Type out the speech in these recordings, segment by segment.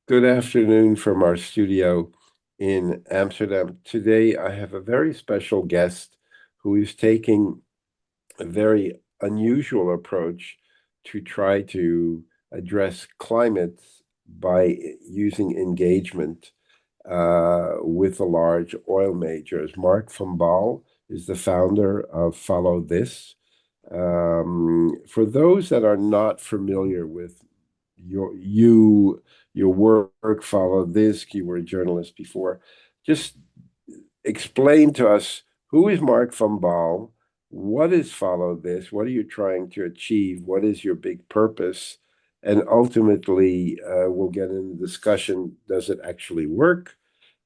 Good afternoon from our studio in Amsterdam. Today, I have a very special guest who is taking a very unusual approach to try to address climate by using engagement with the large oil majors. Mark van Baal is the founder of Follow This. For those that are not familiar with your work, Follow This, you were a journalist before. Just explain to us, who is Mark van Baal? What is Follow This? What are you trying to achieve? What is your big purpose? And ultimately, we'll get into discussion, does it actually work?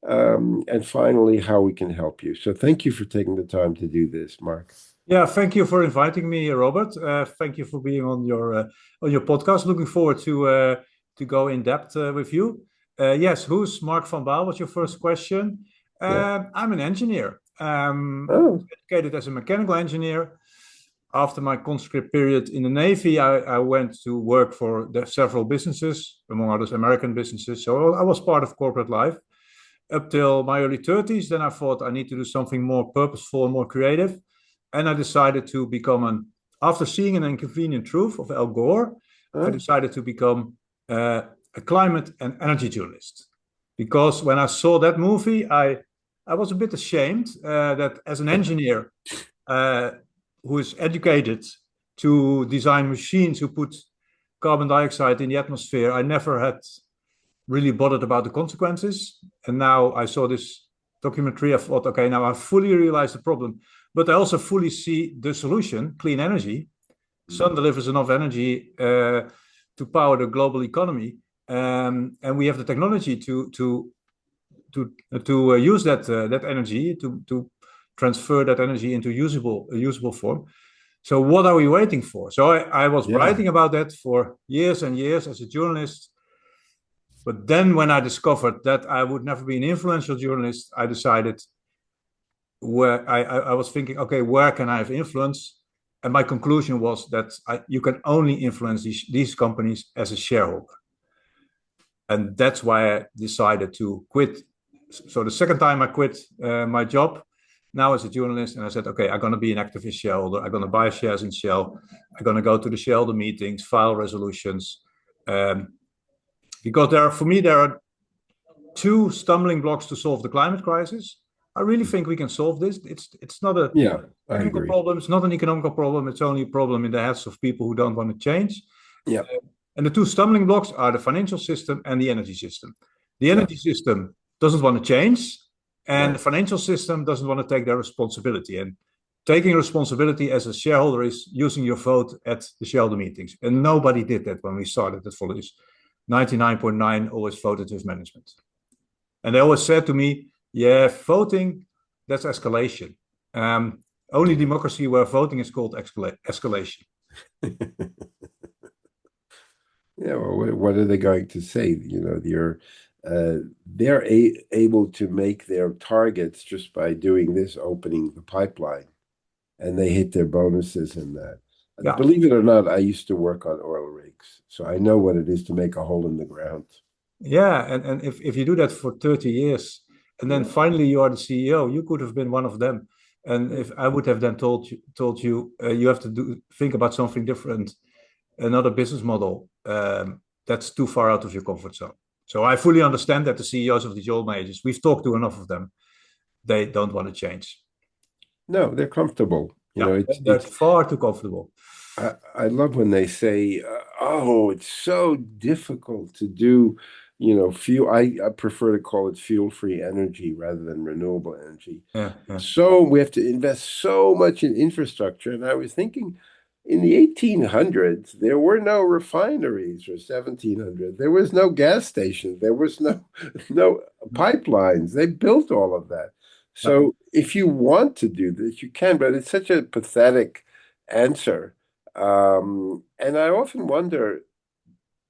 And finally, how we can help you. So thank you for taking the time to do this, Mark. Yeah, thank you for inviting me, Robert. Thank you for being on your podcast. Looking forward to go in depth with you. Yes, who's Mark van Baal? Was your first question? Yeah. I'm an engineer. Oh, Educated as a mechanical engineer. After my conscript period in the Navy, I went to work for several businesses, among others American businesses. So I was part of corporate life up till my early 30s. Then I thought I need to do something more purposeful and more creative. And I decided to after seeing an inconvenient truth of Al Gore, I oh, decided to become a climate and energy journalist. Because when I saw that movie, I was a bit ashamed that as an engineer uh, who is educated to design machines who put carbon dioxide in the atmosphere, I never had really bothered about the consequences. And now I saw this documentary, I thought, okay, now I fully realize the problem, but I also fully see the solution: clean energy. Sun delivers enough energy to power the global economy, and we have the technology to use that energy to transfer that energy into usable form. So what are we waiting for? So I was yeah. writing about that for years and years as a journalist. But then when I discovered that I would never be an influential journalist, I decided where I was thinking, okay, where can I have influence? And my conclusion was that you can only influence these companies as a shareholder. And that's why I decided to quit. So the second time I quit my job now as a journalist, and I said, okay, I'm going to be an activist shareholder. I'm going to buy shares in Shell. I'm going to go to the shareholder meetings, file resolutions. Because for me, there are two stumbling blocks to solve the climate crisis. I really think we can solve this. It's not a Yeah, I technical agree. problem. It's not an economical problem. It's only a problem in the heads of people who don't want to change. Yeah, And the two stumbling blocks are the financial system and the energy system. The yeah, energy system doesn't want to change, and the right. financial system doesn't want to take their responsibility. And taking responsibility as a shareholder is using your vote at the shareholder meetings. And nobody did that when we started at Follows. 99.9 always voted with management. And they always said to me, yeah, voting, that's escalation. Only democracy where voting is called escalation. Yeah, well, what are they going to say? They're able to make their targets just by doing this, opening the pipeline, and they hit their bonuses in that. Yeah, Believe it or not, I used to work on oil rigs, so I know what it is to make a hole in the ground. yeah. And if you do that for 30 years and then Yeah, finally you are the CEO, you could have been one of them. And yeah, if I would have then told you you have to think about something different, another business model, that's too far out of your comfort zone. So I fully understand that the CEOs of the oil majors, we've talked to enough of them, they don't want to change. no, they're comfortable. Yeah, they're It's far too comfortable. I love when they say, "Oh, it's so difficult to do." Fuel. I prefer to call it fuel-free energy rather than renewable energy. Yeah, yeah. So we have to invest so much in infrastructure. And I was thinking, in the 1800s, there were no refineries, or 1700. There was no gas stations. There was no pipelines. They built all of that. Yeah. So if you want to do this, you can. But it's such a pathetic answer. And I often wonder,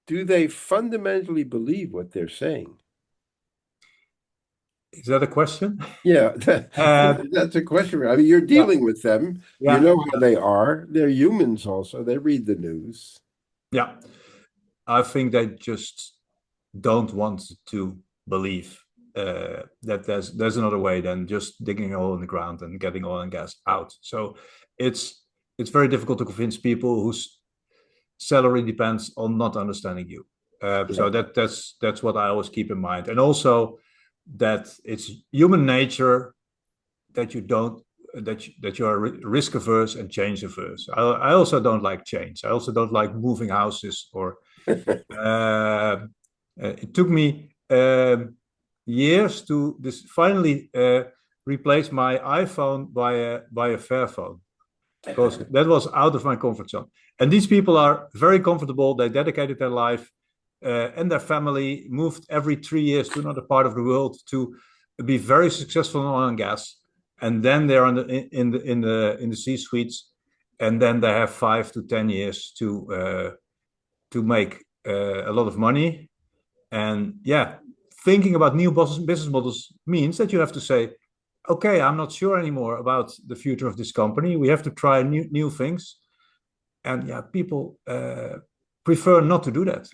do they fundamentally believe what they're saying? Is that a question? Yeah, Uh, that's a question. I mean, you're yeah, dealing with them. You yeah, know how they are. They're humans also. They read the news. yeah. I think they just don't want to believe that there's another way than just digging a hole in the ground and getting oil and gas out. So it's very difficult to convince people whose salary depends on not understanding you. So that's what I always keep in mind, and also that it's human nature that you are risk averse and change averse. I also don't like change. I also don't like moving houses or. It took me years to finally replace my iPhone by a Fairphone, because that was out of my comfort zone. And these people are very comfortable. They dedicated their life and their family, moved every 3 years to another part of the world to be very successful in oil and gas. And then they're in the C-suites, and then they have 5 to 10 years to make a lot of money. And yeah, thinking about new business models means that you have to say, okay, I'm not sure anymore about the future of this company. We have to try new things. And yeah, people prefer not to do that.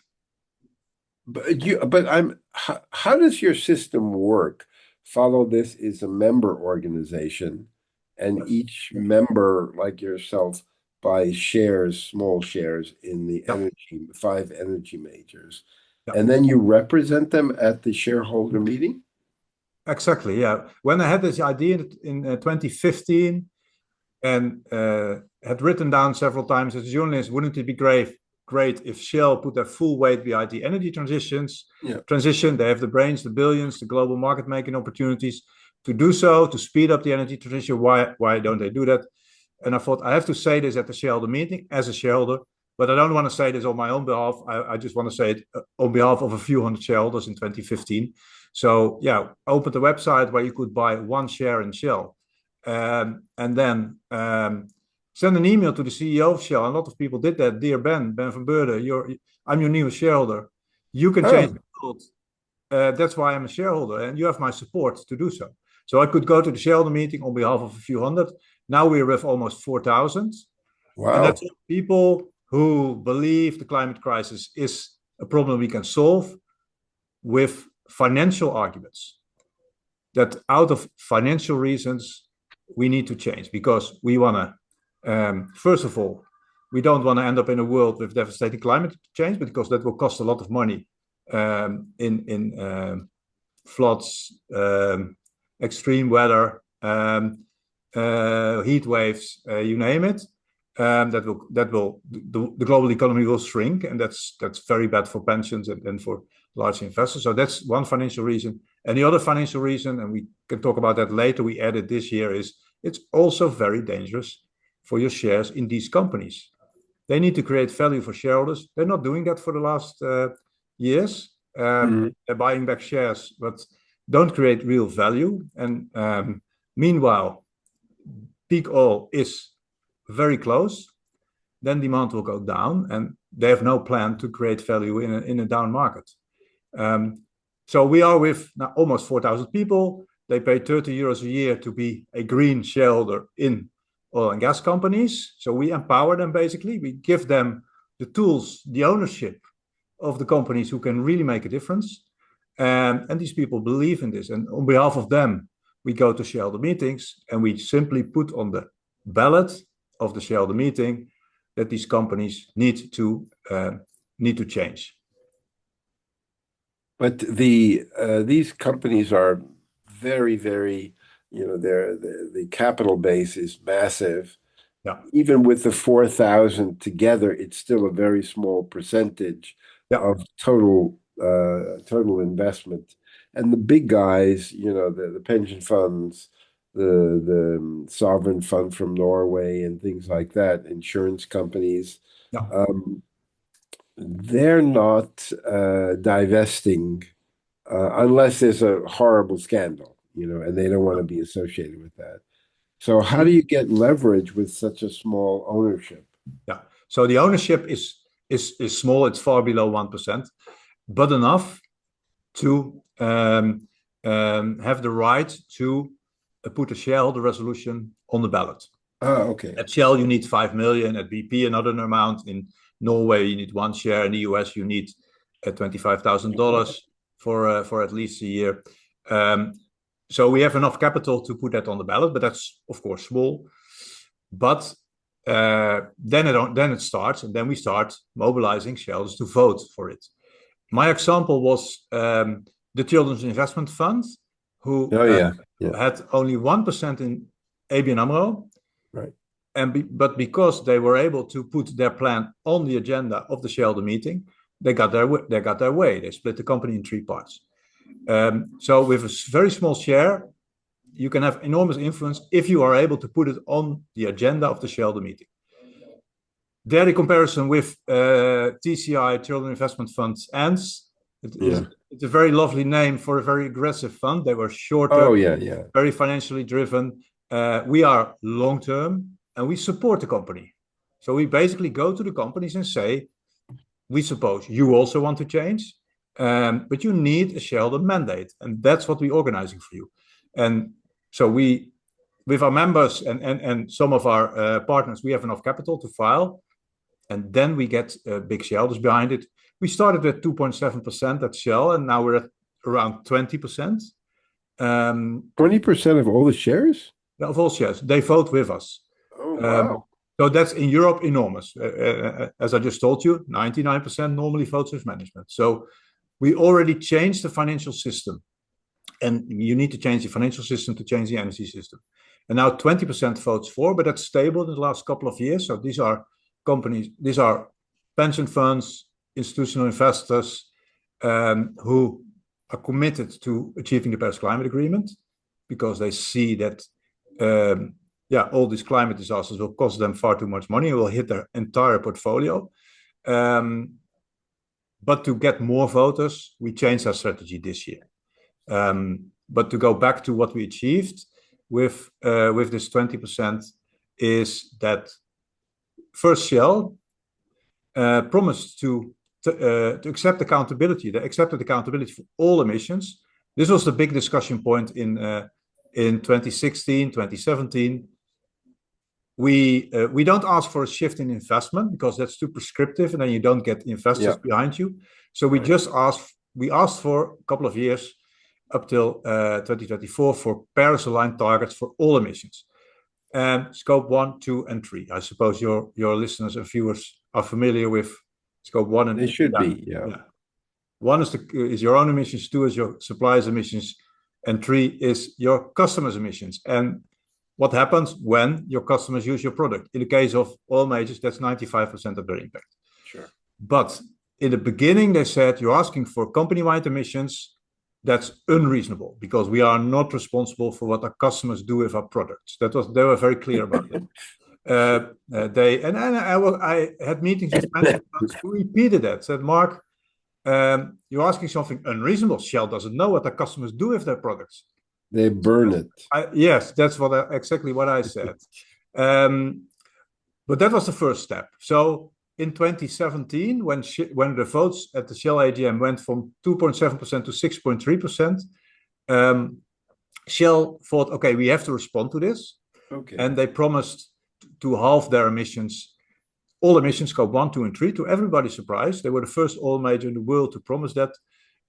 How does your system work? Follow this is a member organization, and each member, like yourself, buys shares, small shares in the energy, 5 energy majors. And then you represent them at the shareholder meeting? Exactly, yeah. When I had this idea in 2015 and had written down several times as a journalist, wouldn't it be great if Shell put their full weight behind the energy transition? They have the brains, the billions, the global market making opportunities to do so, to speed up the energy transition. Why don't they do that? And I thought, I have to say this at the shareholder meeting as a shareholder, but I don't want to say this on my own behalf. I just want to say it on behalf of a few hundred shareholders in 2015. So yeah, opened the website where you could buy 1 share in Shell. And then send an email to the CEO of Shell. A lot of people did that. Dear Ben van Beurden, I'm your newest shareholder. You can change the world. That's why I'm a shareholder, and you have my support to do so. So I could go to the shareholder meeting on behalf of a few hundred. Now we're with almost 4,000. Wow. And that's people who believe the climate crisis is a problem we can solve with financial arguments. That out of financial reasons, we need to change, because we want to, first of all, we don't want to end up in a world with devastating climate change, because that will cost a lot of money in floods, extreme weather, heat waves, you name it. The global economy will shrink, and that's very bad for pensions and for large investors. So that's one financial reason. And the other financial reason, and we can talk about that later, we added this year, is it's also very dangerous for your shares in these companies. They need to create value for shareholders. They're not doing that for the last years. They're buying back shares, but don't create real value. And meanwhile, peak oil is very close. Then demand will go down, and they have no plan to create value in a down market. So we are with now almost 4,000 people. They pay 30 euros a year to be a green shareholder in oil and gas companies. So we empower them, basically. We give them the tools, the ownership of the companies who can really make a difference. And these people believe in this. And on behalf of them, we go to shareholder meetings, and we simply put on the ballot of the shareholder meeting that these companies need to change. But these companies are very, very, the capital base is massive. Yeah. Even with the 4,000 together, it's still a very small percentage of total investment. And the big guys, the pension funds, the sovereign fund from Norway and things like that, insurance companies, they're not divesting unless there's a horrible scandal, and they don't want to be associated with that. So how do you get leverage with such a small ownership? Yeah. So the ownership is small. It's far below 1%, but enough to have the right to put a shareholder resolution on the ballot. Oh, okay. At Shell, you need 5 million. At BP, another amount. In Norway, you need 1 share. In the US, you need $25,000 for at least a year. So we have enough capital to put that on the ballot, but that's of course small. But then it starts, and then we start mobilizing shareholders to vote for it. My example was the Children's Investment Fund, who had only 1% in ABN AMRO. Right. But because they were able to put their plan on the agenda of the shareholder meeting, they got their way. They split the company in 3 parts. So with a very small share, you can have enormous influence if you are able to put it on the agenda of the shareholder meeting. There, the comparison with TCI, Children Investment Funds, ends. It's a very lovely name for a very aggressive fund. They were shorter, very financially driven. We are long-term, and we support the company. So we basically go to the companies and say, we suppose you also want to change, but you need a shareholder mandate. And that's what we're organizing for you. And so we, with our members and some of our partners, we have enough capital to file. And then we get big shareholders behind it. We started at 2.7% at Shell, and now we're at around 20%. 20% of all the shares? Of all shares. They vote with us. Oh, wow. So that's in Europe enormous. As I just told you, 99% normally votes with management. So we already changed the financial system. And you need to change the financial system to change the energy system. And now 20% votes for, but that's stable in the last couple of years. So these are companies, these are pension funds, institutional investors who are committed to achieving the Paris Climate Agreement because they see that all these climate disasters will cost them far too much money and will hit their entire portfolio. But to get more voters, we changed our strategy this year. But to go back to what we achieved with this 20% is that first Shell promised to accept accountability. They accepted accountability for all emissions. This was the big discussion point in 2016, 2017. We don't ask for a shift in investment because that's too prescriptive, and then you don't get investors behind you. So we just asked for a couple of years up till 2024 for Paris-aligned targets for all emissions. And scope 1, 2, and 3. I suppose your listeners and viewers are familiar with scope 1 and 2. They should be. 1 is your own emissions, 2 is your suppliers' emissions, and 3 is your customers' emissions. And what happens when your customers use your product? In the case of oil majors, that's 95% of their impact. Sure. But in the beginning, they said you're asking for company-wide emissions. That's unreasonable because we are not responsible for what our customers do with our products. They were very clear about it. I had meetings with pension funds who repeated that. Said, Mark, you're asking something unreasonable. Shell doesn't know what their customers do with their products. They burn it. Yes, that's exactly what I said. But that was the first step. So in 2017, when the votes at the Shell AGM went from 2.7% to 6.3%, Shell thought, okay, we have to respond to this. Okay. And they promised to halve their emissions, all emissions, scope 1, 2, and 3, to everybody's surprise. They were the first oil major in the world to promise that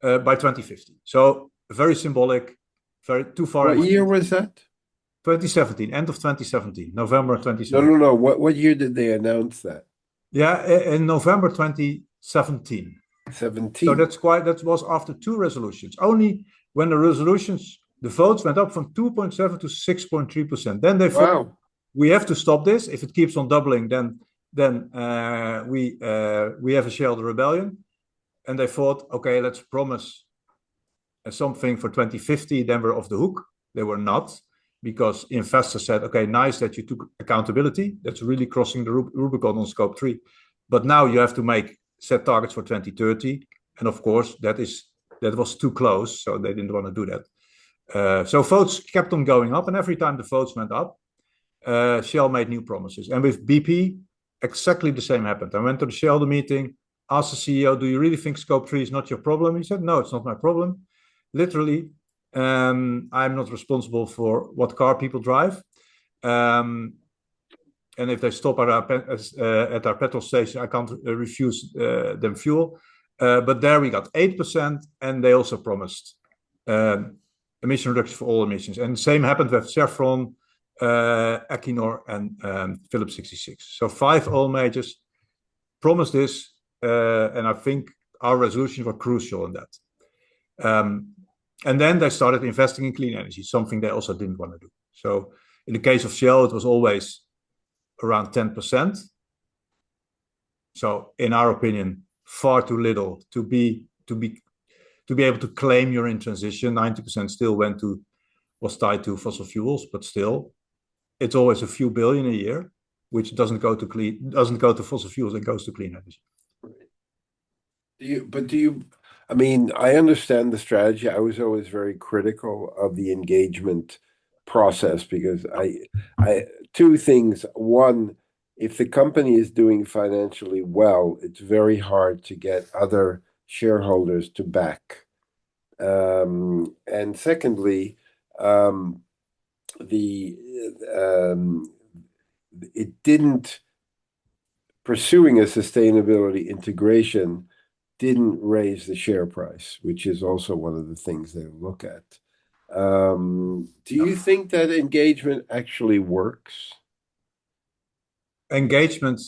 by 2050. So very symbolic, too far. What year was that? 2017, end of 2017, November 2017. No. What year did they announce that? Yeah, in November 2017. 17. So that was after 2 resolutions. Only when the votes went up from 2.7 to 6.3%. Then they thought, we have to stop this. If it keeps on doubling, then we have a shareholder rebellion. And they thought, okay, let's promise something for 2050. Then we're off the hook. They were not, because investors said, okay, nice that you took accountability. That's really crossing the Rubicon on scope 3. But now you have to set targets for 2030. And of course, that was too close. So they didn't want to do that. So votes kept on going up. And every time the votes went up, Shell made new promises. And with BP, exactly the same happened. I went to the shareholder meeting, asked the CEO, do you really think scope 3 is not your problem? He said, no, it's not my problem. Literally, I'm not responsible for what car people drive. And if they stop at our petrol station, I can't refuse them fuel. But there we got 8%, and they also promised emission reduction for all emissions. And the same happened with Chevron, Equinor, and Phillips 66. So 5 oil majors promised this, and I think our resolutions were crucial in that. And then they started investing in clean energy, something they also didn't want to do. So in the case of Shell, it was always around 10%. So in our opinion, far too little to be able to claim you're in transition. 90% still was tied to fossil fuels, but still, it's always a few billion a year, which doesn't go to fossil fuels, it goes to clean energy. I mean, I understand the strategy. I was always very critical of the engagement process because two things. One, if the company is doing financially well, it's very hard to get other shareholders to back. And secondly, pursuing a sustainability integration didn't raise the share price, which is also one of the things they look at. Do you think that engagement actually works? Engagement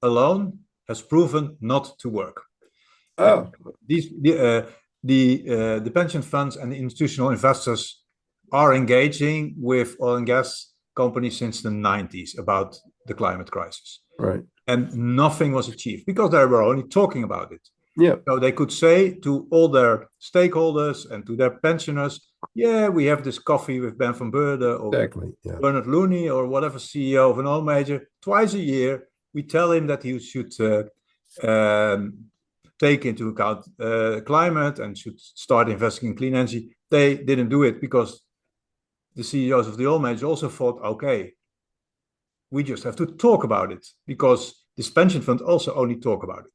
alone has proven not to work. Oh, the pension funds and the institutional investors are engaging with oil and gas companies since the 90s about the climate crisis. right. And nothing was achieved because they were only talking about it. Yeah. So they could say to all their stakeholders and to their pensioners, yeah, we have this coffee with Ben van Beurden or Exactly. Yeah. Bernard Looney or whatever CEO of an oil major twice a year. We tell him that he should take into account climate and should start investing in clean energy. They didn't do it because the CEOs of the oil majors also thought, okay, we just have to talk about it because this pension fund also only talk about it.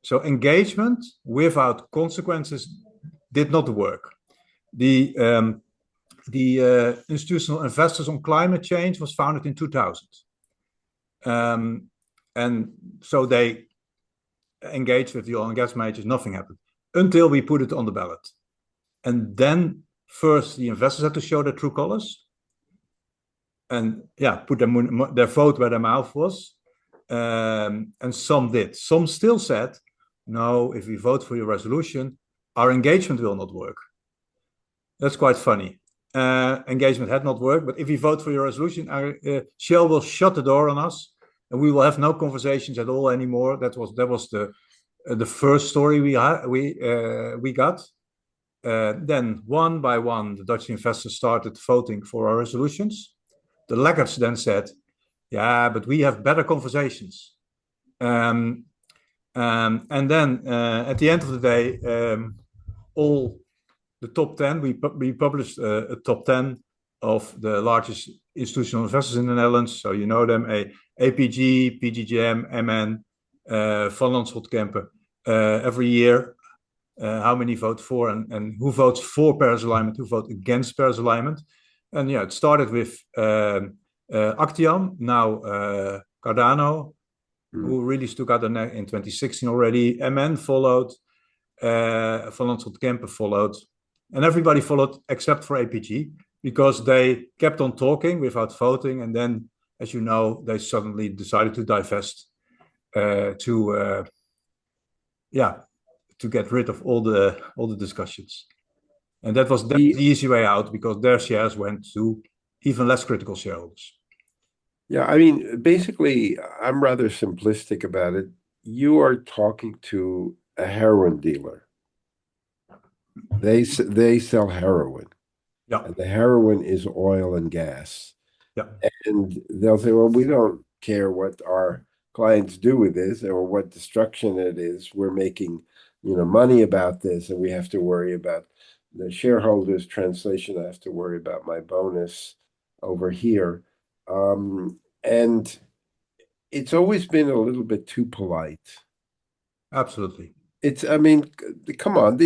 So engagement without consequences did not work. The institutional investors on climate change was founded in 2000. And so they engaged with the oil and gas majors, nothing happened until we put it on the ballot. And then first the investors had to show their true colors and put their vote where their mouth was. And some did. Some still said, no, if we vote for your resolution, our engagement will not work. That's quite funny. Engagement had not worked, but if we vote for your resolution, Shell will shut the door on us and we will have no conversations at all anymore. That was the first story we got. Then one by one, the Dutch investors started voting for our resolutions. The laggards then said, yeah, but we have better conversations. And then at the end of the day, all the top 10, we published a top 10 of the largest institutional investors in the Netherlands. So you know them, APG, PGGM, MN, Van Lanschot Kempen, every year. How many vote for and who votes for Paris alignment, who vote against Paris alignment. And it started with Actiam, now Cardano, who really stuck out the neck in 2016 already. MN followed, Van Lanschot Kempen followed, and everybody followed except for APG because they kept on talking without voting. And then, as you know, they suddenly decided to divest to get rid of all the discussions. And that was the easy way out because their shares went to even less critical shareholders. Yeah, I mean, basically, I'm rather simplistic about it. You are talking to a heroin dealer. They sell heroin. Yeah. And the heroin is oil and gas. Yeah. And they'll say, well, we don't care what our clients do with this or what destruction it is. We're making, money about this, and we have to worry about the shareholders' translation. I have to worry about my bonus over here. And it's always been a little bit too polite. Absolutely. Come on,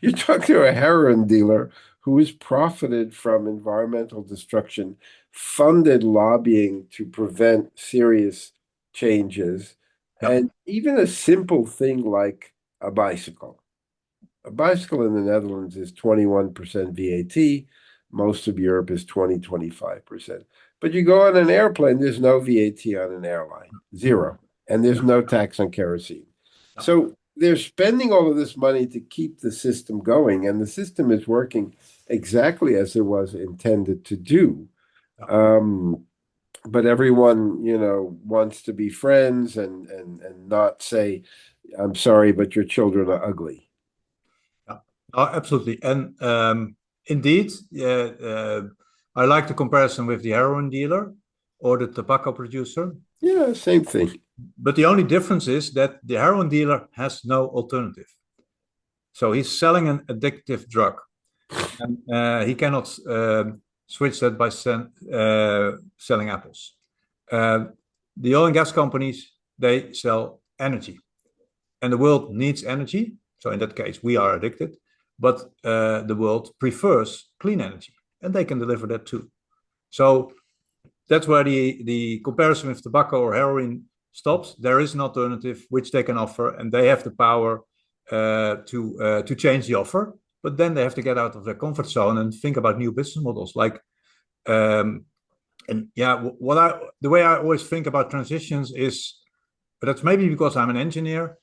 you're talking to a heroin dealer who has profited from environmental destruction, funded lobbying to prevent serious changes, Yeah. And even a simple thing like a bicycle. A bicycle in the Netherlands is 21% VAT. Most of Europe is 25%. But you go on an airplane, there's no VAT on an airline, zero. And there's Yeah. no tax on kerosene. Yeah. So they're spending all of this money to keep the system going, and the system is working exactly as it was intended to do. Yeah. But everyone, wants to be friends and not say, I'm sorry, but your children are ugly. Yeah. Absolutely. And indeed, I like the comparison with the heroin dealer or the tobacco producer. Yeah, same thing. But the only difference is that the heroin dealer has no alternative. So he's selling an addictive drug, and he cannot switch that by selling apples. Uh, the oil and gas companies, they sell energy, and the world needs energy. So in that case, we are addicted, but the world prefers clean energy, and they can deliver that too. So that's where the comparison with tobacco or heroin stops. There is an alternative which they can offer, and they have the power to change the offer. But then they have to get out of their comfort zone and think about new business models. Like, and yeah, the way I always think about transitions is, but that's maybe because I'm an engineer.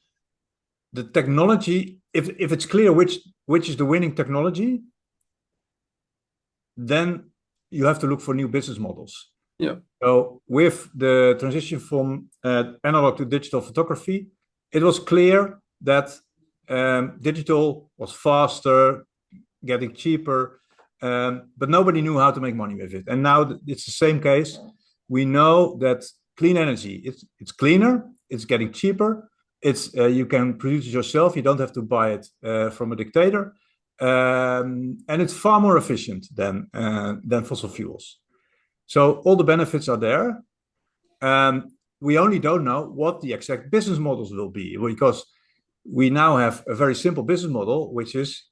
The technology, if it's clear which is the winning technology, then you have to look for new business models. Yeah. So with the transition from analog to digital photography, it was clear that digital was faster, getting cheaper, but nobody knew how to make money with it. And now it's the same case. We know that clean energy, it's cleaner, it's getting cheaper, it's you can produce it yourself, you don't have to buy it from a dictator, and it's far more efficient than fossil fuels. So all the benefits are there. We only don't know what the exact business models will be, because we now have a very simple business model, which is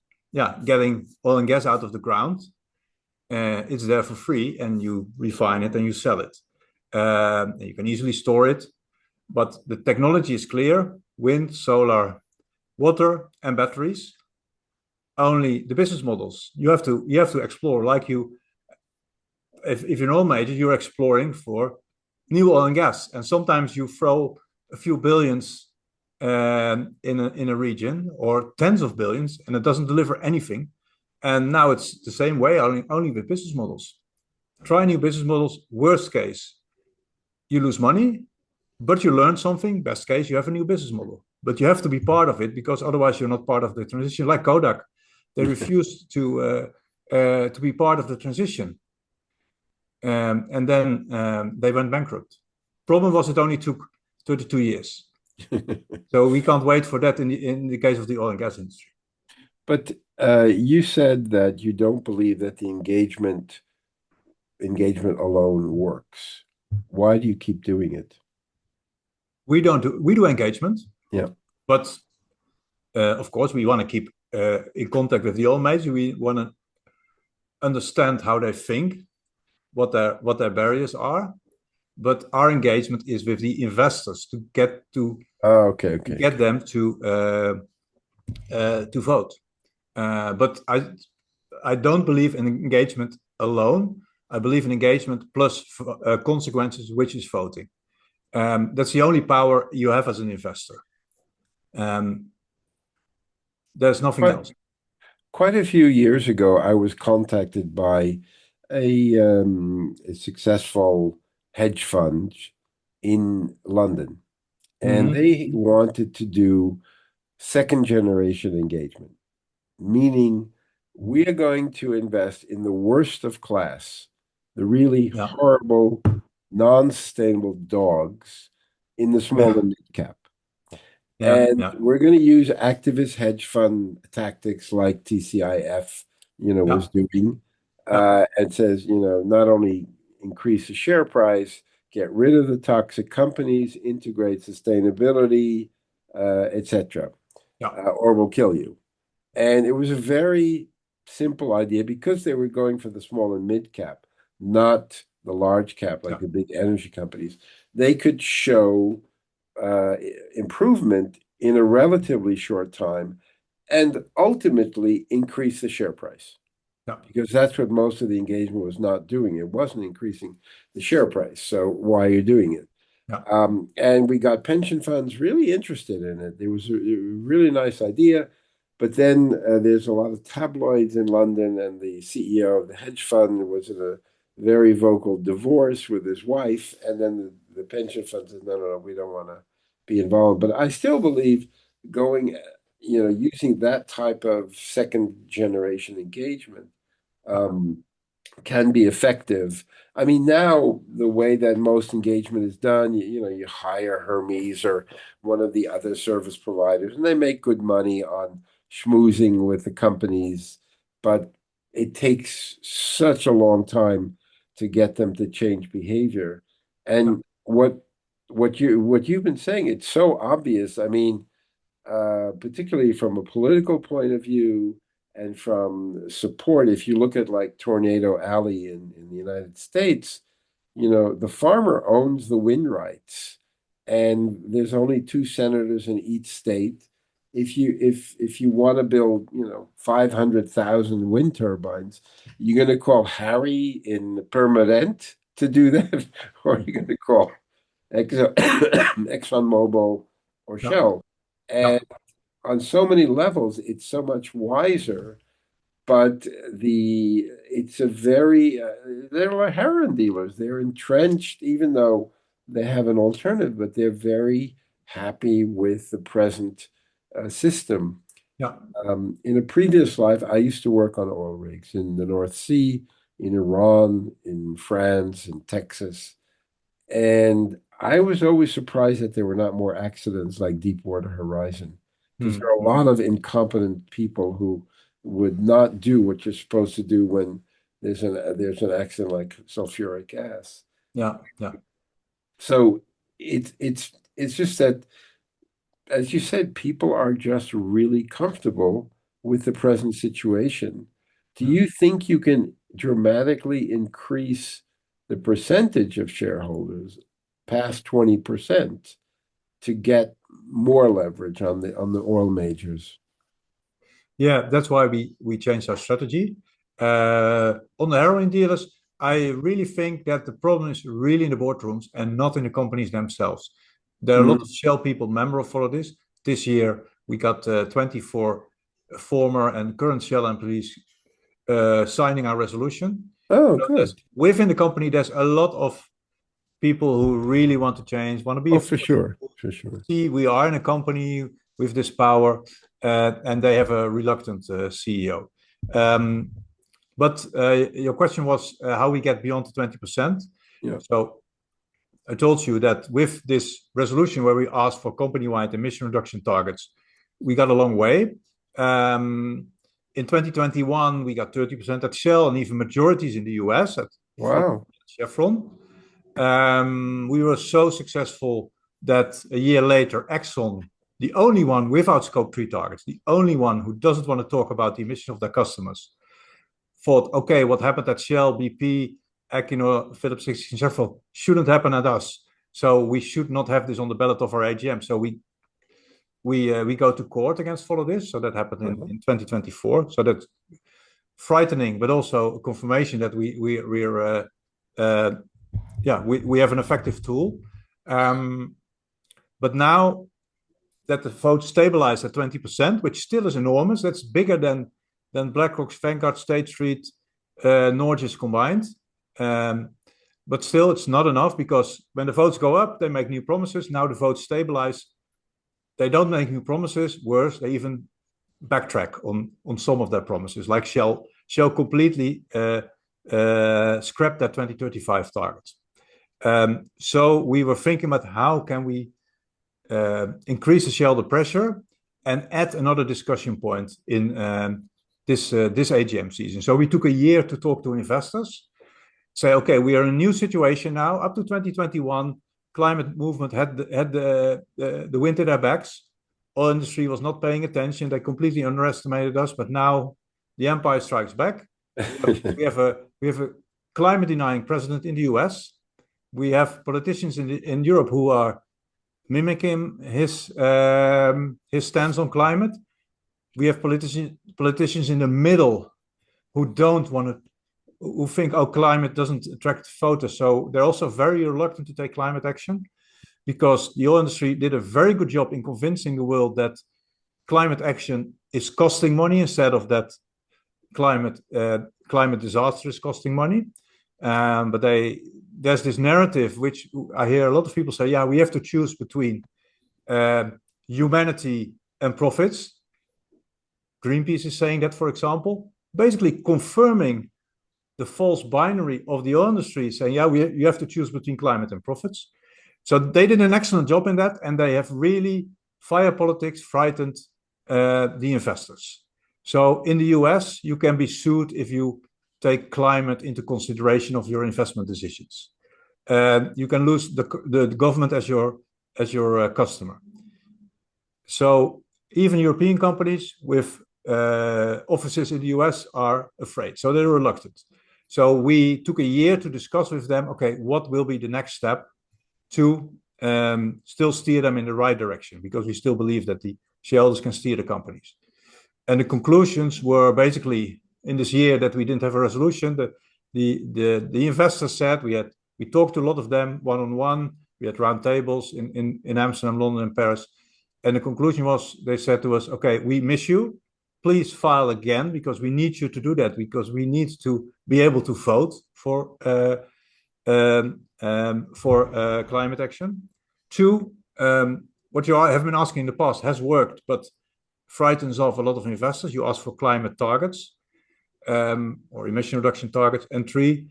getting oil and gas out of the ground. It's there for free, and you refine it and you sell it. You can easily store it, but the technology is clear: wind, solar, water, and batteries. Only the business models you have to explore. Like if you're an oil major, you're exploring for new oil and gas, and sometimes you throw a few billions in a region, or tens of billions, and it doesn't deliver anything. And now it's the same way, only with business models. Try new business models. Worst case, you lose money, but you learn something. Best case, you have a new business model. But you have to be part of it, because otherwise you're not part of the transition. Like Kodak, they refused to be part of the transition. And then they went bankrupt. Problem was, it only took 32 years. So we can't wait for that in the case of the oil and gas industry. But you said that you don't believe that the engagement alone works. Why do you keep doing it? We do engagement. Yeah. But of course, we want to keep in contact with the oil majors. We want to understand how they think, what their barriers are. But our engagement is with the investors to get them to vote. But I don't believe in engagement alone. I believe in engagement plus consequences, which is voting. That's the only power you have as an investor. There's nothing else. Quite a few years ago, I was contacted by a successful hedge fund in London, and they wanted to do second generation engagement, meaning we are going to invest in the worst of class, the really horrible, non-sustainable dogs in the small and mid cap. And we're going to use activist hedge fund tactics like TCIF, was doing, and says, not only increase the share price, get rid of the toxic companies, integrate sustainability, etc., or we'll kill you. And it was a very simple idea, because they were going for the small and mid cap, not the large cap like the big energy companies. They could show improvement in a relatively short time and ultimately increase the share price. Yeah. Because that's what most of the engagement was not doing. It wasn't increasing the share price. So why are you doing it? Yeah. And we got pension funds really interested in it. It was a really nice idea. But then there's a lot of tabloids in London, and the CEO of the hedge fund was in a very vocal divorce with his wife. And then the pension fund said, no, we don't want to be involved. But I still believe going, using that type of second generation engagement can be effective. I mean, now the way that most engagement is done, you hire Hermes or one of the other service providers, and they make good money on schmoozing with the companies, but it takes such a long time to get them to change behavior. And what you've been saying, it's so obvious. I mean, particularly from a political point of view and from support. If you look at like Tornado Alley in the United States, the farmer owns the wind rights, and there's only two senators in each state. If you want to build, 500,000 wind turbines, you're going to call Harry in Permanent to do that, or you're going to call ExxonMobil or Yeah. Shell. Yeah. And on so many levels, it's so much wiser. But it's a very they're like heroin dealers. They're entrenched, even though they have an alternative, but they're very happy with the present system. Yeah. In a previous life, I used to work on oil rigs in the North Sea, in Iran, in France, in Texas. And I was always surprised that there were not more accidents like Deepwater Horizon, because there are a lot of incompetent people who would not do what you're supposed to do when there's an accident like sulfuric gas. Yeah. Yeah. So it's just that, as you said, people are just really comfortable with the present situation. Do Yeah. you think you can dramatically increase the percentage of shareholders past 20% to get more leverage on the oil majors? Yeah, that's why we changed our strategy. On the heroin dealers, I really think that the problem is really in the boardrooms and not in the companies themselves. There are a lot of Shell people member of all of this. This year, we got 24 former and current Shell employees signing our resolution. Oh, So good. within the company, there's a lot of people who really want to change, want to be Oh, a for sure, for sure. see, we are in a company with this power, and they have a reluctant CEO. But your question was how we get beyond the 20%. Yeah. So I told you that with this resolution where we asked for company-wide emission reduction targets, we got a long way. In 2021, we got 30% at Shell and even majorities in the US at Wow. Chevron. We were so successful that a year later, Exxon, the only one without Scope 3 targets, the only one who doesn't want to talk about the emission of their customers, thought, okay, what happened at Shell, BP, Equinor, Phillips 66, Chevron shouldn't happen at us. So we should not have this on the ballot of our AGM. So we go to court against all of this. So that happened in 2024. So that's frightening, but also a confirmation that we're we have an effective tool. But now that the vote stabilized at 20%, which still is enormous, that's bigger than BlackRock's Vanguard, State Street, Norges combined. But still, it's not enough, because when the votes go up, they make new promises. Now the votes stabilize. They don't make new promises. Worse, they even backtrack on some of their promises, like Shell. Shell completely scrapped that 2035 target. So we were thinking about how can we increase the shareholder pressure and add another discussion point in this AGM season. So we took a year to talk to investors, say, okay, we are in a new situation now. Up to 2021, climate movement had the wind at their backs. Oil industry was not paying attention. They completely underestimated us. But now the empire strikes back. We have a climate denying president in the US. We have politicians in Europe who are mimicking his stance on climate. We have politicians in the middle who don't want to, who think, oh, climate doesn't attract voters. So they're also very reluctant to take climate action, because the oil industry did a very good job in convincing the world that climate action is costing money, instead of that climate disaster is costing money. But there's this narrative, which I hear a lot of people say, yeah, we have to choose between humanity and profits. Greenpeace is saying that, for example, basically confirming the false binary of the oil industry, saying, yeah, you have to choose between climate and profits. So they did an excellent job in that, and they have really, via politics, frightened the investors. So in the US, you can be sued if you take climate into consideration of your investment decisions. You can lose the government as your customer. So even European companies with offices in the US are afraid. So they're reluctant. So we took a year to discuss with them, okay, what will be the next step to still steer them in the right direction, because we still believe that the shareholders can steer the companies. And the conclusions were basically, in this year that we didn't have a resolution, the investors said, we talked to a lot of them one-on-one, we had round tables in Amsterdam, London, and Paris. And the conclusion was, they said to us, okay, we miss you. Please file again, because we need you to do that, because we need to be able to vote for climate action. Two, what you have been asking in the past has worked, but frightens off a lot of investors. You ask for climate targets or emission reduction targets. And three,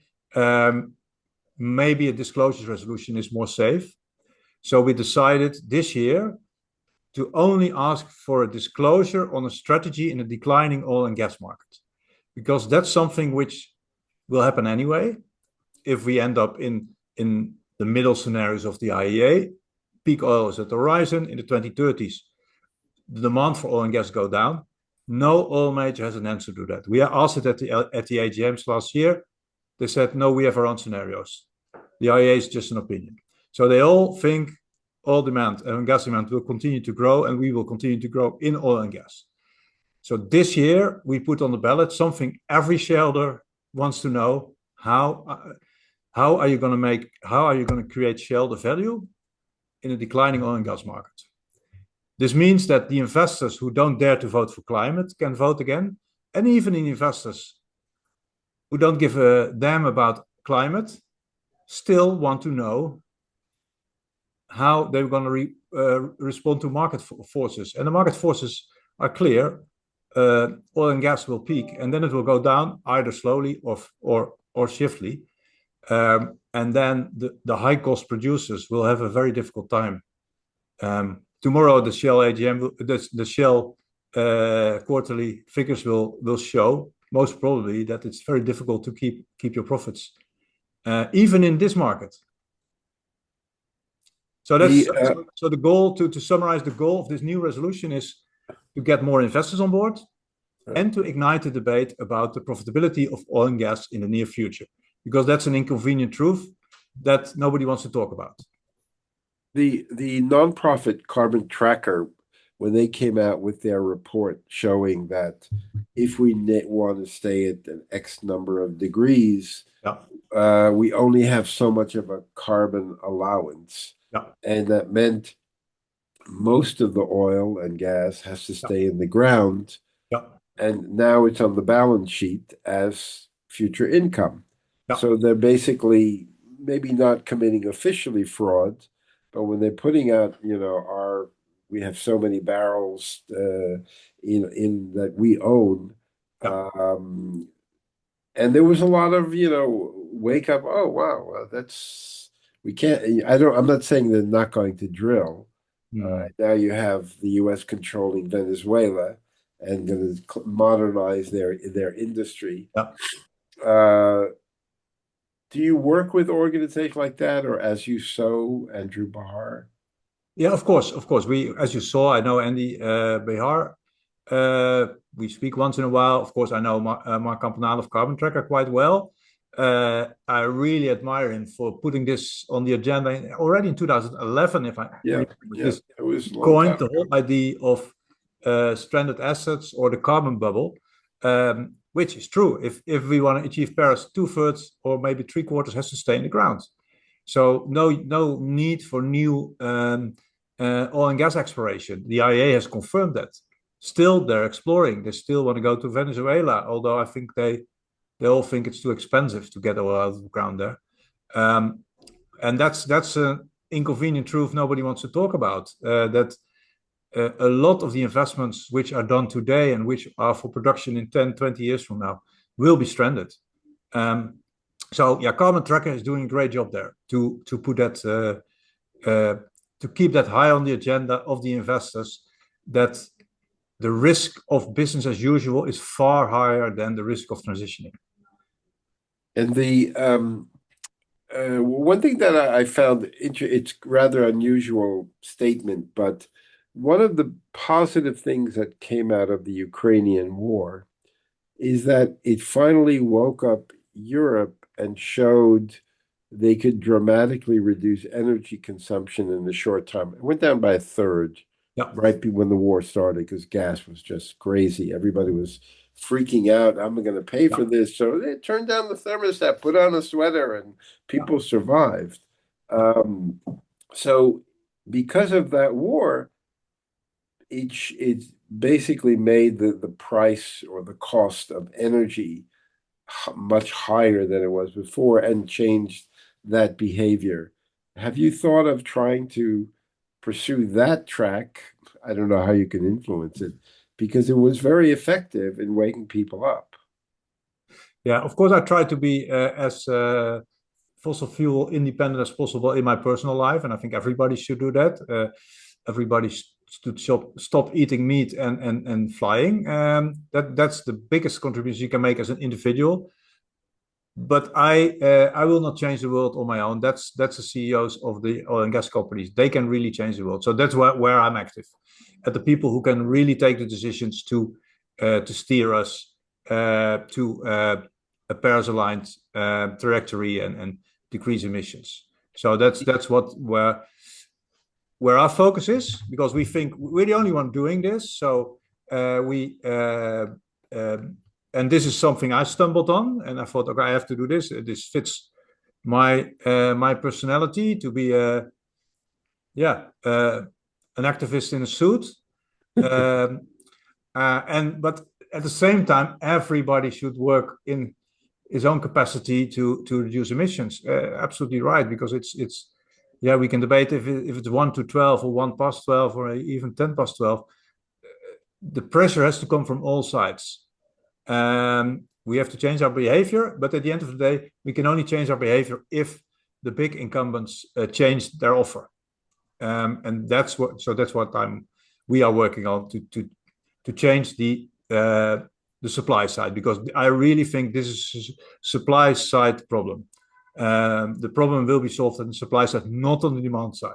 maybe a disclosure resolution is more safe. So we decided this year to only ask for a disclosure on a strategy in a declining oil and gas market, because that's something which will happen anyway. If we end up in the middle scenarios of the IEA, peak oil is at the horizon in the 2030s, the demand for oil and gas go down. No oil major has an answer to that. We asked it at the AGMs last year. They said, no, we have our own scenarios. The IEA is just an opinion. So they all think oil demand and gas demand will continue to grow, and we will continue to grow in oil and gas. So this year we put on the ballot something every shareholder wants to know: how are you going to create shareholder value in a declining oil and gas market? This means that the investors who don't dare to vote for climate can vote again, and even the investors who don't give a damn about climate still want to know how they're going to respond to market forces. And the market forces are clear. Oil and gas will peak, and then it will go down either slowly or swiftly. And then the high-cost producers will have a very difficult time. Tomorrow, the Shell AGM, the Shell quarterly figures will show, most probably, that it's very difficult to keep your profits, even in this market. So that's so the goal, to summarize, the goal of this new resolution is to get more investors on board, and to ignite the debate about the profitability of oil and gas in the near future, because that's an inconvenient truth that nobody wants to talk about. The nonprofit Carbon Tracker, when they came out with their report showing that if we want to stay at an X number of degrees, we only have so much of a carbon allowance. And that meant most of the oil and gas has to stay in the ground. And now it's on the balance sheet as future income. So they're basically maybe not committing officially fraud, but when they're putting out, we have so many barrels in that we own. And there was a lot of, wake up, oh, wow, I'm not saying they're not going to drill. Now you have the US controlling Venezuela and going to modernize their industry. Do you work with organizations like that, or as you sow, Andrew Bahar? Yeah, of course. We, as you saw, I know Andy Behar. We speak once in a while. Of course, I know Mark van Baal of Carbon Tracker quite well. I really admire him for putting this on the agenda already in 2011, if I Yeah, remember. yeah, This it was a long coined time the ago. whole idea of stranded assets or the carbon bubble, which is true. If we want to achieve Paris, 2/3 or maybe 3/4 has to stay in the ground. So no need for new oil and gas exploration. The IEA has confirmed that. Still, they're exploring. They still want to go to Venezuela, although I think they all think it's too expensive to get oil out of the ground there. And that's an inconvenient truth nobody wants to talk about. That a lot of the investments which are done today and which are for production in 10, 20 years from now will be stranded. So yeah, Carbon Tracker is doing a great job there to put that to keep that high on the agenda of the investors. That the risk of business as usual is far higher than the risk of transitioning. And the one thing that I found it's rather unusual statement, but one of the positive things that came out of the Ukrainian war is that it finally woke up Europe and showed they could dramatically reduce energy consumption in a short time. It went down by a third Yeah, right when the war started because gas was just crazy. Everybody was freaking out. I'm going to pay yeah, for this. So they turned down the thermostat, put on a sweater, and yeah, people survived. yeah, Um, so because of that war, it basically made the price or the cost of energy much higher than it was before and changed that behavior. Have you thought of trying to pursue that track? I don't know how you can influence it because it was very effective in waking people up. yeah. Of course, I try to be as fossil fuel independent as possible in my personal life, and I think everybody should do that. Everybody should stop eating meat and flying. That's the biggest contribution you can make as an individual. But I will not change the world on my own. That's the CEOs of the oil and gas companies. They can really change the world. So that's where I'm active. At the people who can really take the decisions to steer us to a Paris-aligned trajectory and decrease emissions. So that's where our focus is, because we think we're the only one doing this. So we and this is something I stumbled on, and I thought, okay, I have to do this. This fits my personality to be an activist in a suit. Um, but at the same time, everybody should work in his own capacity to reduce emissions. Absolutely right, because it's yeah, we can debate if it's 1 to 12 or 1 past 12 or even 10 past 12. The pressure has to come from all sides. We have to change our behavior, but at the end of the day, we can only change our behavior if the big incumbents change their offer. And that's what we are working on to change the supply side, because I really think this is a supply side problem. The problem will be solved on the supply side, not on the demand side.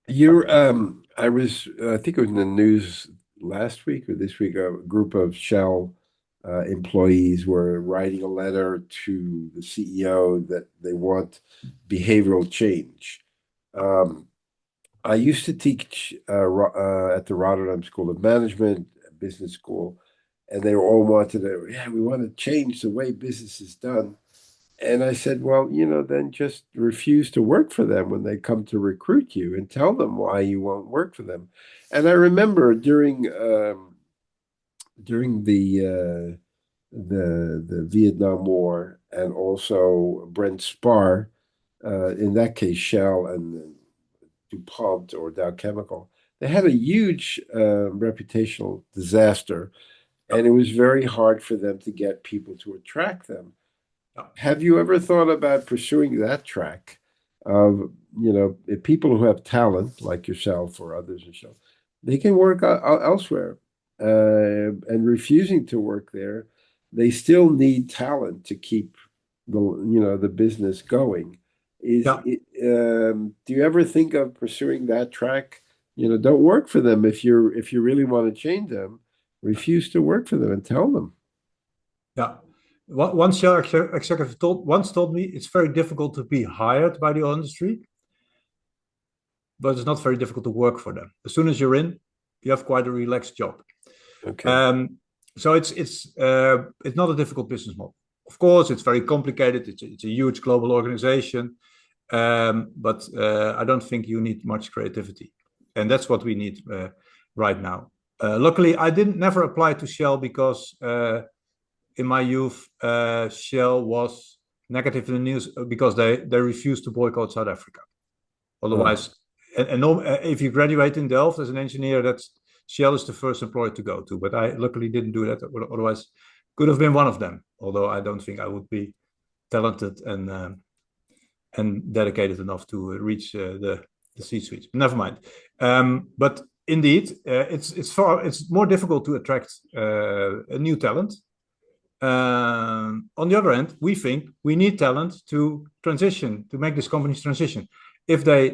I think it was in the news last week or this week, a group of Shell employees were writing a letter to the CEO that they want behavioral change. Um, I used to teach at the Rotterdam School of Management, business school, and they all wanted to, yeah, we want to change the way business is done. And I said, well, then just refuse to work for them when they come to recruit you and tell them why you won't work for them. And I remember during the Vietnam War and also Brent Spar, in that case Shell and DuPont or Dow Chemical, they had a huge reputational disaster, and it was very hard for them to get people to attract them. Have you ever thought about pursuing that track of, if people who have talent like yourself or others or so, they can work elsewhere, and refusing to work there, they still need talent to keep the business going. Yeah, Do you ever think of pursuing that track? Don't work for them if you really want to change them. Refuse to work for them and tell them. yeah. One Shell executive once told me it's very difficult to be hired by the oil industry, but it's not very difficult to work for them. As soon as you're in, you have quite a relaxed job. Okay. So it's not a difficult business model. Of course, it's very complicated. It's a huge global organization, but I don't think you need much creativity, and that's what we need right now. Luckily, I never apply to Shell because in my youth, Shell was negative in the news because they refused to boycott South Africa. Otherwise, if you graduate in Delft as an engineer, Shell is the first employer to go to. But I luckily didn't do that. Otherwise, could have been one of them. Although I don't think I would be talented and dedicated enough to reach the C-suite. Never mind. But indeed, it's more difficult to attract a new talent. On the other hand, we think we need talent to transition, to make this company's transition. If they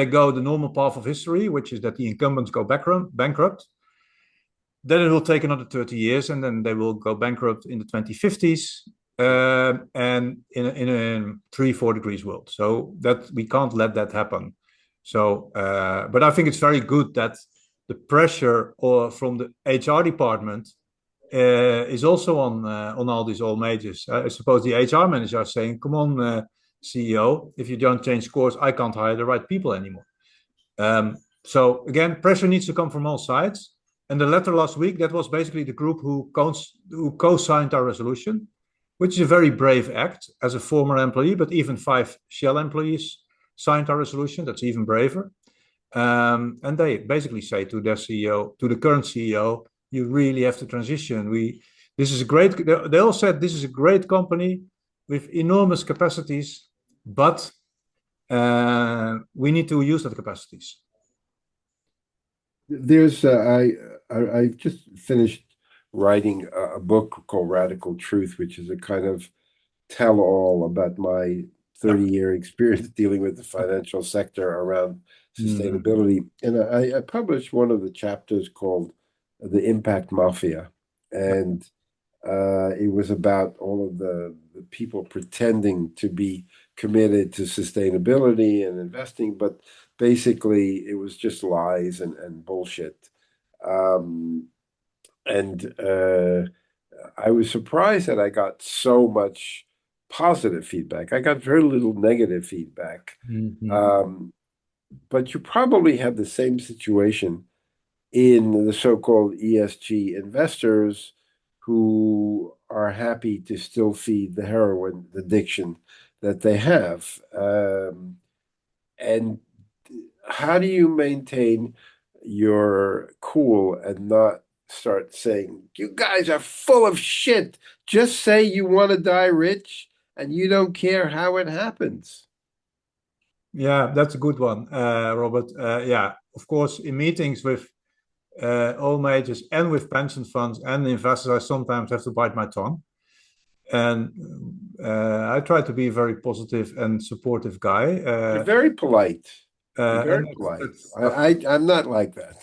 go the normal path of history, which is that the incumbents go bankrupt, then it will take another 30 years, and then they will go bankrupt in the 2050s, and in a 3-4 degrees world. So that we can't let that happen. So, but I think it's very good that the pressure from the HR department is also on all these oil majors. I suppose the HR manager are saying, "Come on, CEO, if you don't change course, I can't hire the right people anymore." So again, pressure needs to come from all sides. And the letter last week, that was basically the group who co-signed our resolution, which is a very brave act as a former employee, but even 5 Shell employees signed our resolution. That's even braver. And they basically say to their CEO, to the current CEO, you really have to transition. They all said this is a great company with enormous capacities, but we need to use that capacities. There's I just finished writing a book called Radical Truth, which is a kind of tell-all about my 30-year experience dealing with the financial sector around sustainability. And I published one of the chapters called The Impact Mafia. And it was about all of the people pretending to be committed to sustainability and investing, but basically it was just lies and bullshit. I was surprised that I got so much positive feedback. I got very little negative feedback. But you probably have the same situation in the so-called ESG investors who are happy to still feed the heroin addiction that they have. And how do you maintain your cool and not start saying, you guys are full of shit. Just say you want to die rich and you don't care how it happens. Yeah, that's a good one, Robert. Yeah, of course, in meetings with oil majors and with pension funds and investors, I sometimes have to bite my tongue. And I try to be a very positive and supportive guy. You're very polite. You're very polite. I'm not like that.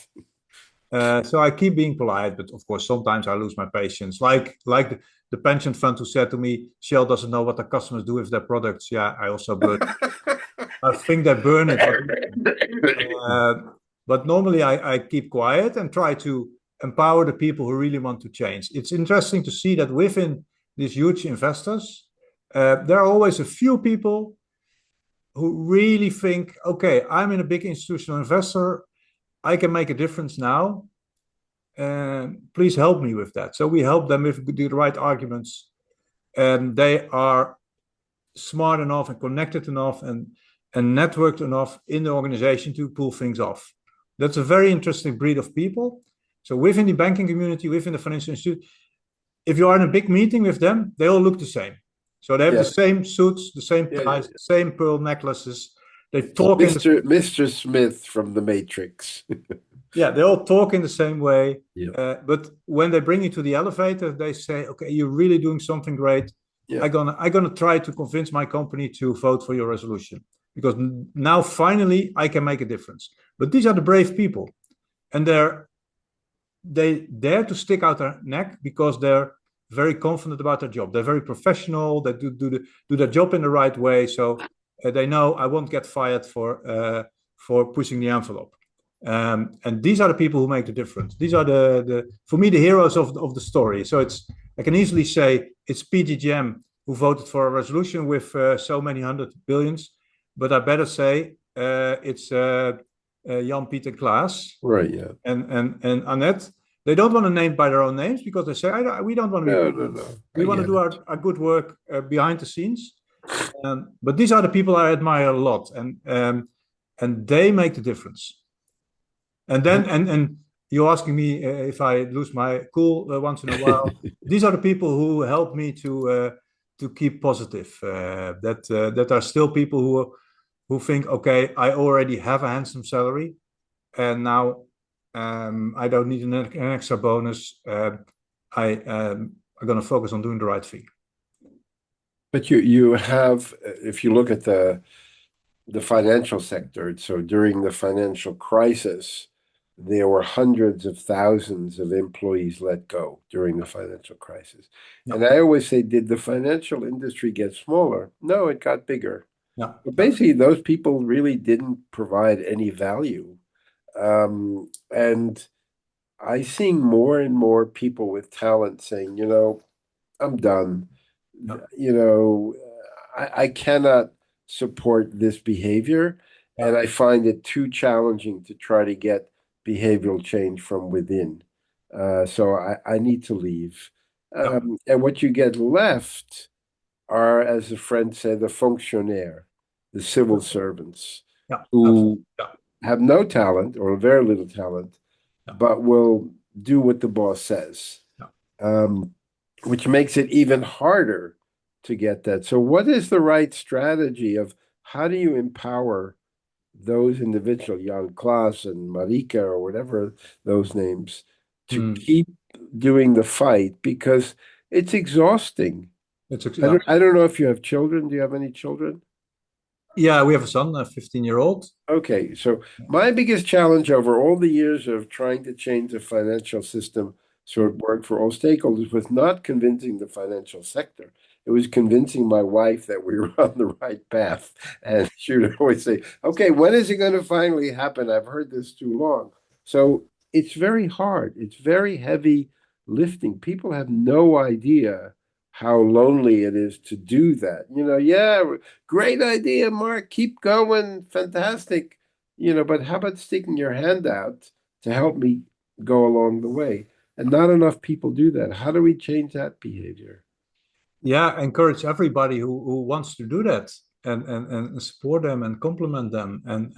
So I keep being polite, but of course, sometimes I lose my patience. Like the pension fund who said to me, Shell doesn't know what the customers do with their products. Yeah, I also burn it. I think they burn it. But normally I keep quiet and try to empower the people who really want to change. It's interesting to see that within these huge investors, there are always a few people who really think, okay, I'm in a big institutional investor. I can make a difference now. Please help me with that. So we help them with the right arguments. And they are smart enough and connected enough and networked enough in the organization to pull things off. That's a very interesting breed of people. So within the banking community, within the financial institute, if you are in a big meeting with them, they all look the same. So they have the same suits, the same ties, the same pearl necklaces. They talk Mr. Smith from The Matrix. Yeah, they all talk in the same way. Yeah. But when they bring you to the elevator, they say, okay, you're really doing something great. Yeah. I'm gonna try to convince my company to vote for your resolution, because now finally I can make a difference. But these are the brave people, and they dare to stick out their neck because they're very confident about their job. They're very professional. They do their job in the right way. So they know I won't get fired for pushing the envelope. And these are the people who make the difference. These are for me, the heroes of the story. So I can easily say it's PGGM who voted for a resolution with so many hundred billions, but I better say it's Jan, Piet, and Klaas. Right, yeah. And Annette. They don't want to name by their own names because they say, we don't want to be. No. We want to do our good work behind the scenes. But these are the people I admire a lot, and they make the difference. And then, and you're asking me if I lose my cool once in a while. These are the people who help me to keep positive. That are still people who think, okay, I already have a handsome salary, and now I don't need an extra bonus. I'm going to focus on doing the right thing. But you have, if you look at the financial sector, so during the financial crisis, there were hundreds of thousands of employees let go during the financial crisis. Yeah. And I always say, did the financial industry get smaller? No, it got bigger. Yeah. But basically, those people really didn't provide any value. And I see more and more people with talent saying, I'm done. I cannot support this behavior, and I find it too challenging to try to get behavioral change from within. So I need to leave. And what you get left are, as a friend said, the fonctionnaire, the civil servants, who have no talent or very little talent, but will do what the boss says, which makes it even harder to get that. So what is the right strategy of how do you empower those individuals, Jan, Klaas and Marika, or whatever those names, to keep doing the fight? Because it's exhausting. I don't know if you have children. Do you have any children? Yeah, we have a son, a 15-year-old. Okay, so my biggest challenge over all the years of trying to change the financial system so it worked for all stakeholders was not convincing the financial sector. It was convincing my wife that we were on the right path. And she would always say, okay, when is it going to finally happen? I've heard this too long. So it's very hard. It's very heavy lifting. People have no idea how lonely it is to do that. Yeah, great idea, Mark, keep going, fantastic. But how about sticking your hand out to help me go along the way? And not enough people do that. How do we change that behavior? Yeah, encourage everybody who wants to do that, and support them and compliment them, and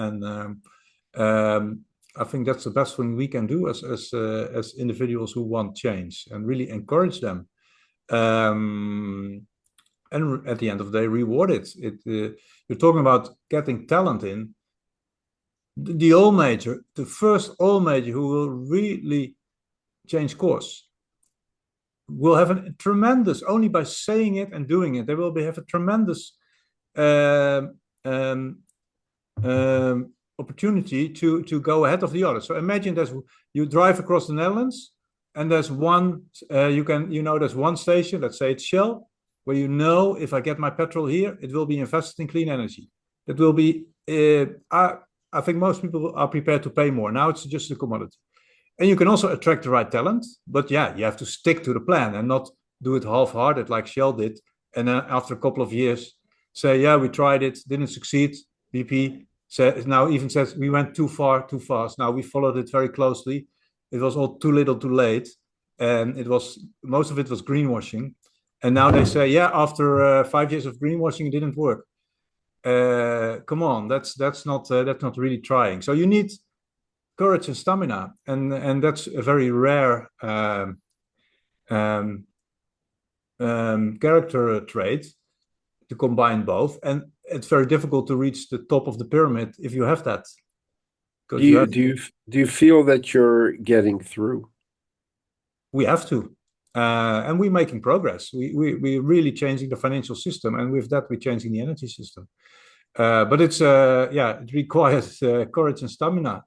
I think that's the best thing we can do as individuals who want change, and really encourage them. And at the end of the day, reward it. You're talking about getting talent in. The oil major, the first oil major who will really change course, will have a tremendous, only by saying it and doing it, they will have a tremendous opportunity to go ahead of the others. So imagine you drive across the Netherlands, and there's one, there's one station, let's say it's Shell, where if I get my petrol here, it will be invested in clean energy. That will be, I think most people are prepared to pay more. Now it's just a commodity. And you can also attract the right talent, but you have to stick to the plan and not do it half-hearted like Shell did. And then after a couple of years, say, we tried it, didn't succeed. BP says we went too far, too fast. Now we followed it very closely. It was all too little, too late, and most of it was greenwashing. And now they say, after 5 years of greenwashing, it didn't work. Come on, that's not really trying. So you need courage and stamina, and that's a very rare character trait, to combine both. And it's very difficult to reach the top of the pyramid if you have that. Do you feel that you're getting through? We have to, and we're making progress. We're really changing the financial system, and with that, we're changing the energy system. But it requires courage and stamina,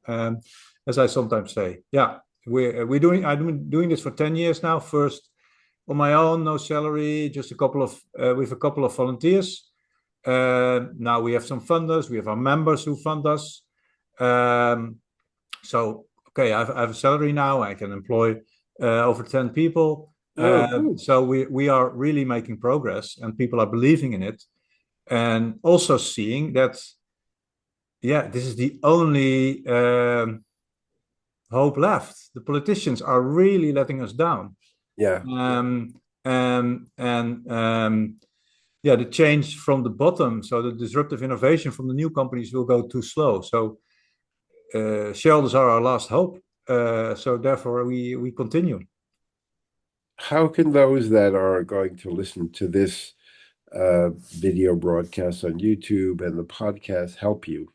as I sometimes say. Yeah, I'm doing this for 10 years now. First, on my own, no salary, just a couple of with a couple of volunteers. Now we have some funders. We have our members who fund us. So okay, I have a salary now. I can employ over 10 people. Oh, good. So we are really making progress, and people are believing in it, and also seeing that, yeah, this is the only hope left. The politicians are really letting us down. Yeah. And yeah, the change from the bottom, so the disruptive innovation from the new companies will go too slow. So shareholders are our last hope. So therefore, we continue. How can those that are going to listen to this video broadcast on YouTube and the podcast help you?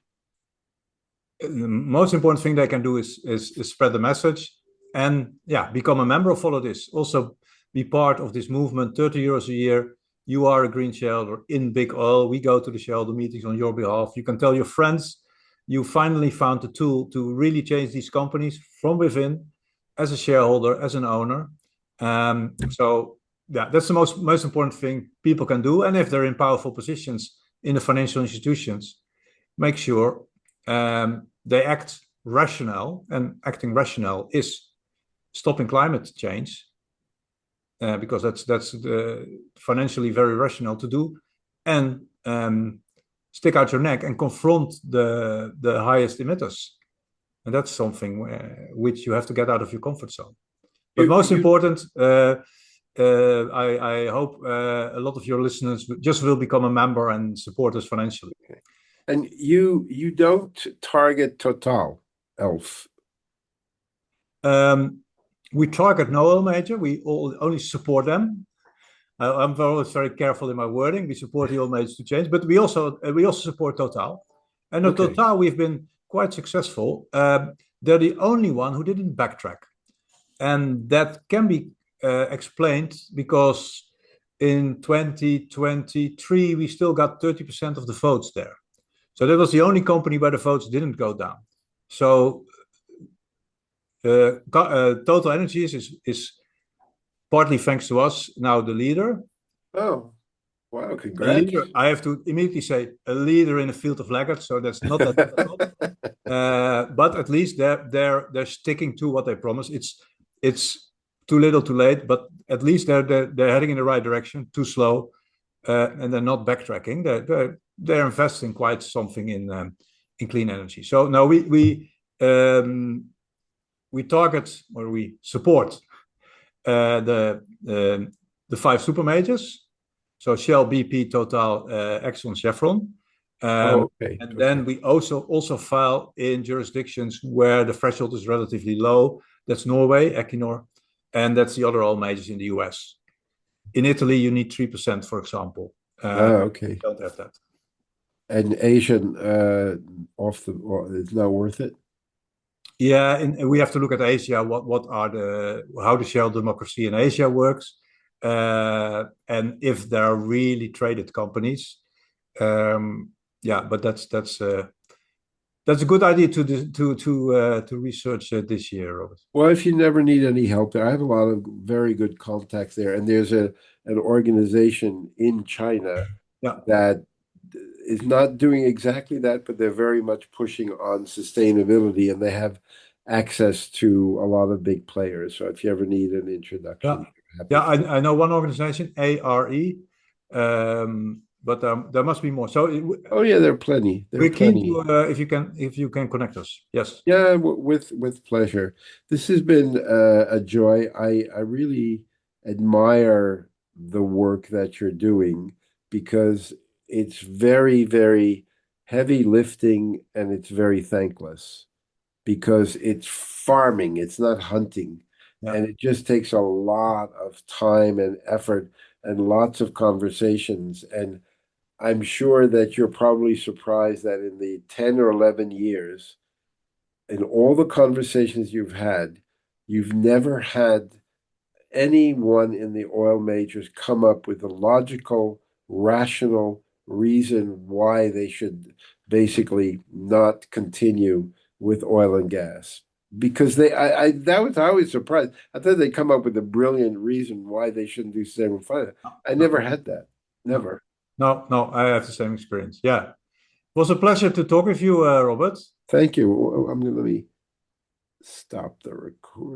The most important thing they can do is spread the message, and yeah, become a member of Follow This. Also, be part of this movement. 30 euros a year. You are a green shareholder in big oil. We go to the shareholder meetings on your behalf. You can tell your friends you finally found the tool to really change these companies from within, as a shareholder, as an owner. So yeah, that's the most important thing people can do. And if they're in powerful positions in the financial institutions, make sure they act rational, and acting rational is stopping climate change, because that's financially very rational to do, and stick out your neck and confront the highest emitters, and that's something which you have to get out of your comfort zone. But most important, I hope a lot of your listeners just will become a member and support us financially. And you don't target Total, Elf. We target no oil major. We only support them. I'm always very careful in my wording. We support the oil majors to change, but we also support Total. And at Okay. Total, we've been quite successful. They're the only one who didn't backtrack, and that can be explained because in 2023 we still got 30% of the votes there. So that was the only company where the votes didn't go down. So Total Energies is partly thanks to us now the leader. Oh, wow! A Congrats. leader, I have to immediately say, a leader in a field of laggards. So that's not that difficult. But at least they're sticking to what they promised. It's too little, too late. But at least they're heading in the right direction. Too slow, and they're not backtracking. They're investing quite something in clean energy. So now we target, or we support the 5 super majors. So Shell, BP, Total, Exxon, Chevron. Okay. And then we also file in jurisdictions where the threshold is relatively low. That's Norway, Equinor, and that's the other oil majors in the US. In Italy, you need 3%, for example. Okay. We don't have that. And Asian it's not worth it. Yeah, and we have to look at Asia. How the share democracy in Asia works, and if there are really traded companies. Yeah, but that's a good idea to research this year, Robert. Well, if you never need any help there, I have a lot of very good contacts there, and there's an organization in China Yeah. that is not doing exactly that, but they're very much pushing on sustainability, and they have access to a lot of big players. So if you ever need an introduction, Yeah, I know one organization, ARE, but there must be more. So oh yeah, there are plenty. we're keen to if you can connect us. Yes. Yeah, with pleasure. This has been a joy. I really admire the work that you're doing because it's very, very heavy lifting and it's very thankless because it's farming, it's not hunting. Yeah. And it just takes a lot of time and effort and lots of conversations. And I'm sure that you're probably surprised that in the 10 or 11 years, in all the conversations you've never had anyone in the oil majors come up with a logical, rational reason why they should basically not continue with oil and gas. because that was I was surprised. I thought they'd come up with a brilliant reason why they shouldn't do sustainable finance. I No, never had that. Never. no, I have the same experience. Yeah. It was a pleasure to talk with you, Robert. Thank you. I'm going to let me stop the recording.